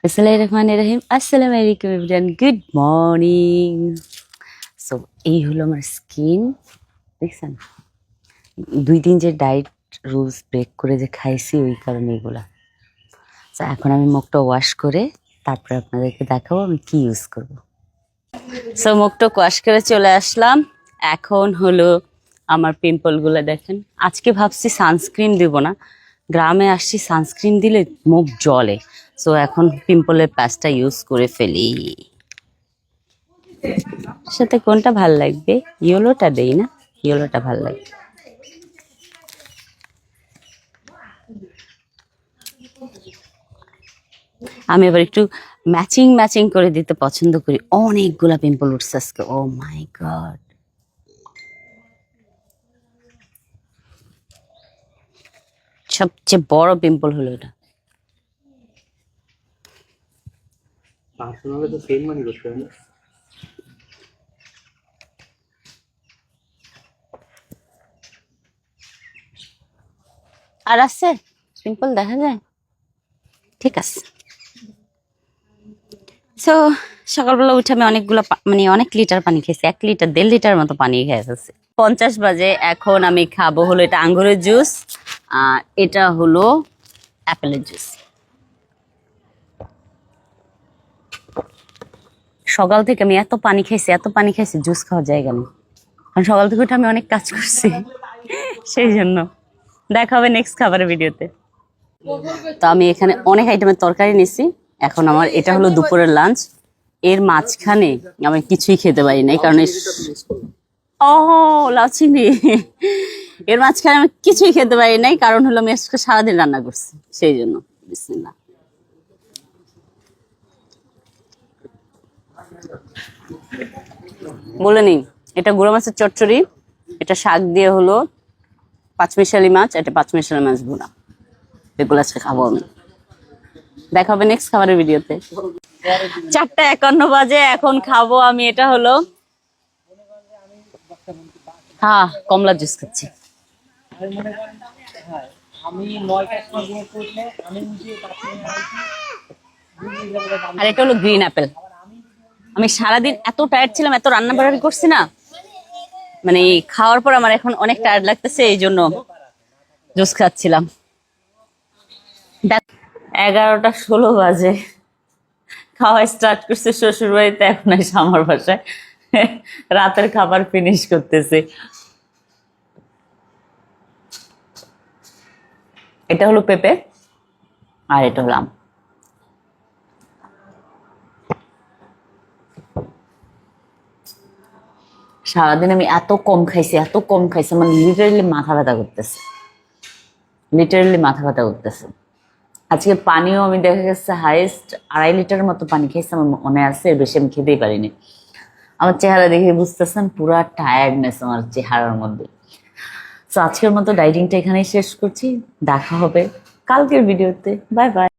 বিসমিল্লাহিররহমানিররহিম। আসসালামু আলাইকুম everyone, good morning. So এই হলো আমার স্কিন, দেখছেন? 2 দিন যে ডায়েট রুলস ব্রেক করে যে খাইছি, ওই কারণে এগুলা। তো এখন আমি মুখটা ওয়াশ করে তারপরে আপনাদেরকে দেখাবো আমি কি ইউজ করব। সো মুখটা ওয়াশ করে চলে আসলাম। এখন হলো আমার পিম্পলগুলো দেখেন। আজকে ভাবছি সানস্ক্রিন দিব না, গ্রামে আসছি, সানস্ক্রিন দিলে মুখ জ্বলে। সো এখন পিম্পলের প্যাচটা ইউজ করে ফেলি। সাথে কোনটা ভাল লাগবে? ইয়েলোটা দেই না, ইয়েলোটা ভাল লাগবে। আমি আবার একটু ম্যাচিং ম্যাচিং করে দিতে পছন্দ করি। অনেকগুলা পিম্পল উঠছে আজকে, ও মাই গড। সবচেয়ে বড় পিম্পল হলো এটা। আর আছে পিম্পল দেখা যায়, ঠিক আছে। সো সকালবেলা উঠে আমি অনেকগুলো মানে অনেক লিটার পানি খেয়েছি, 1 লিটার 1.5 লিটার মতো পানি খেয়ে ফেলছি। 50 বাজে, এখন আমি খাবো হলো এটা আঙ্গুরের জুস, আর এটা হলো অ্যাপেলের জুস। সকাল থেকে আমি এত পানি খাইছি, জুস খাওয়ার জায়গা নেই। কারণ সকাল থেকে উঠে আমি অনেক কাজ করছি, সেই জন্য। দেখা হবে নেক্সট খাবারের ভিডিওতে। তো আমি এখানে অনেক আইটেমের তরকারি নিছি। এখন আমার এটা হলো দুপুরের লাঞ্চ। এর মাঝখানে আমি কিছুই খেতে পারি নাই, কারণ ও লাউ চিংড়ি, এর মাঝখানে আমি কিছুই খেতে পারি নাই, কারণ হলো আমি আজকে সারাদিন রান্না করছি, সেই জন্য। বিসমিল্লাহ। বলে নিই, এটা গুঁড়ো মাছের চচ্চড়ি, এটা শাক দিয়ে হলো পাঁচমিশালি মাছ, এটা পাঁচমিশালি মাছ ভুনা। এগুলো আজকে খাবো আমি। দেখা হবে নেক্সট খাবারের ভিডিওতে। 4:51 বাজে, এখন খাবো আমি এটা হলো, হ্যাঁ, কমলা জুস খাচ্ছি। আর এটা হলো গ্রিন অ্যাপেল। আমি সারাদিন এত টায়ার্ড ছিলাম, এত রান্না বাড়ি করছি না, মানে খাওয়ার পর আমার এখন অনেক টায়ার্ড লাগতেছে, এই জন্য জুস খাচ্ছিলাম। 11:16 বাজে, খাওয়া স্টার্ট করছে শ্বশুর বাড়িতে, এখন এসে আমার বাসায় রাতের খাবার ফিনিশ করতেছে। এটা হলো পেঁপে, আর এটা হলো আম। সারাদিন আমি এত কম খাইছি, মানে লিটারেলি মাথা ব্যথা করতেছে, আজকে পানিও আমি দেখা গেছে হাইয়েস্ট 2.5 লিটারের মতো পানি খাইছি, আমার মনে আছে, এর বেশি আমি খেতেই পারিনি। আমার চেহারা দেখে বুঝতেছেন পুরা টায়ার্ডনেস আমার চেহারার মধ্যে। তো আজকের মতো ডাইটিংটা এখানেই শেষ করছি, দেখা হবে কালকের ভিডিওতে। Bye bye.